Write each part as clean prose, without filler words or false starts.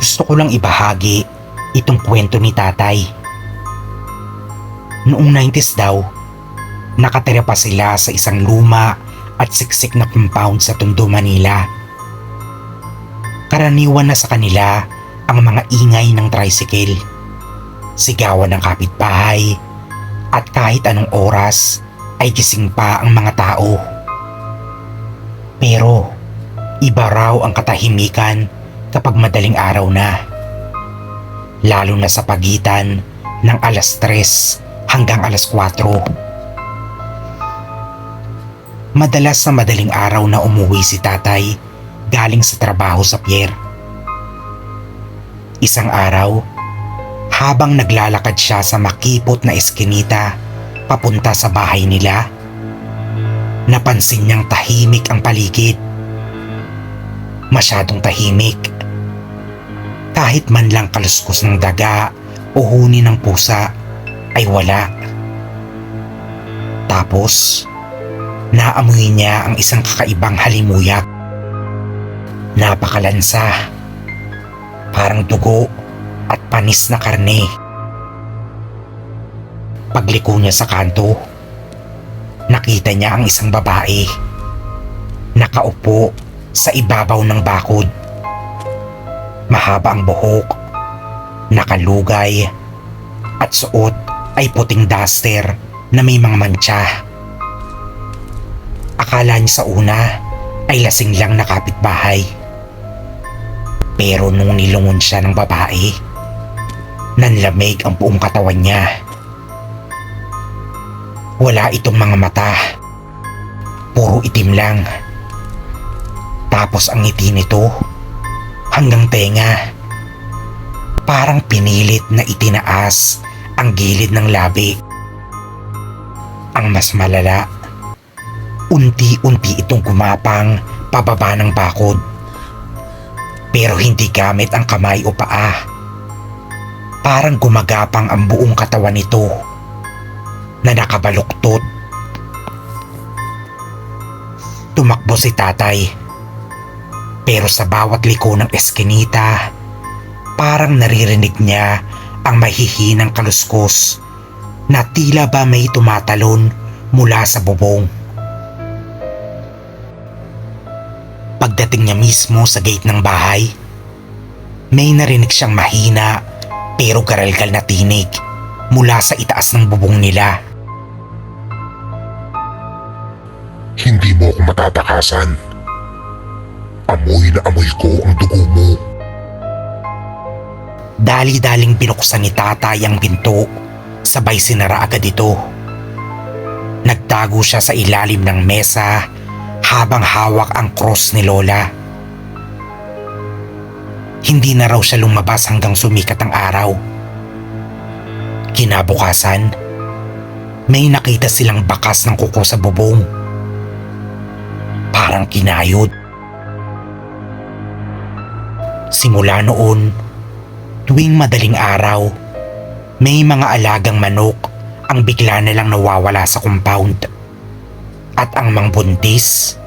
Gusto ko lang ibahagi itong kwento ni tatay. Noong 90s daw, nakatira pa sila sa isang luma at siksik na compound sa Tondo, Manila. Karaniwan na sa kanila ang mga ingay ng tricycle, sigawan ng kapitbahay, at kahit anong oras ay gising pa ang mga tao. Pero iba raw ang katahimikan kapag madaling araw na, lalo na sa pagitan ng alas 3 hanggang alas 4. Madalas sa madaling araw na umuwi si tatay galing sa trabaho sa pier. Isang araw, habang naglalakad siya sa makipot na eskinita papunta sa bahay nila, napansin niyang tahimik ang paligid. Masyadong tahimik. Kahit man lang kaluskos ng daga o huni ng pusa ay wala. Tapos, naamoy niya ang isang kakaibang halimuyak. Napakalansa, parang dugo at panis na karne. Pagliko niya sa kanto, nakita niya ang isang babae, nakaupo sa ibabaw ng bakod. Mahaba ang buhok, nakalugay, at suot ay puting duster na may mga mantsa. Akala niya sa una ay lasing lang na kapitbahay. Pero nung nilungon siya ng babae, nanlamig ang buong katawan niya. Wala itong mga mata, puro itim lang. Tapos ang ngiti nito hanggang tenga, parang pinilit na itinaas ang gilid ng labi. Ang mas malala, unti-unti itong gumapang pababa ng bakod. Pero hindi gamit ang kamay o paa. Parang gumagapang ang buong katawan nito na nakabaluktot. Tumakbo si tatay. Pero sa bawat liko ng eskinita, parang naririnig niya ang mahihinang kaluskos na tila ba may tumatalon mula sa bubong. Pagdating niya mismo sa gate ng bahay, may narinig siyang mahina pero garalgal na tinig mula sa itaas ng bubong nila. Hindi mo ako matatakasan. Amoy na amoy ko ang dugo mo. Dali-daling binuksan ni tatay ang pinto, sabay sinara agad ito. Nagtago siya sa ilalim ng mesa habang hawak ang cross ni Lola. Hindi na raw siya lumabas hanggang sumikat ang araw. Kinabukasan, may nakita silang bakas ng kuko sa bubong. Parang kinayod. Simula noon, tuwing madaling araw, may mga alagang manok ang bigla na lang nawawala sa compound. At ang mga buntis,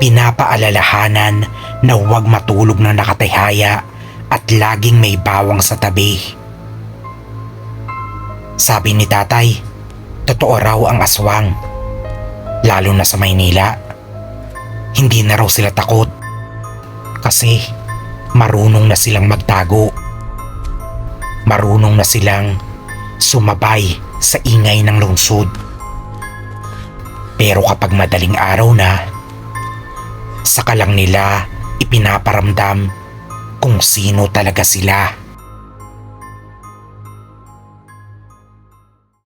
pinapaalalahanan na huwag matulog na nakatihaya at laging may bawang sa tabi. Sabi ni tatay, totoo raw ang aswang. Lalo na sa Maynila. Hindi na raw sila takot. Kasi marunong na silang magtago. Marunong na silang sumabay sa ingay ng lungsod. Pero kapag madaling araw na, saka lang nila ipinaparamdam kung sino talaga sila.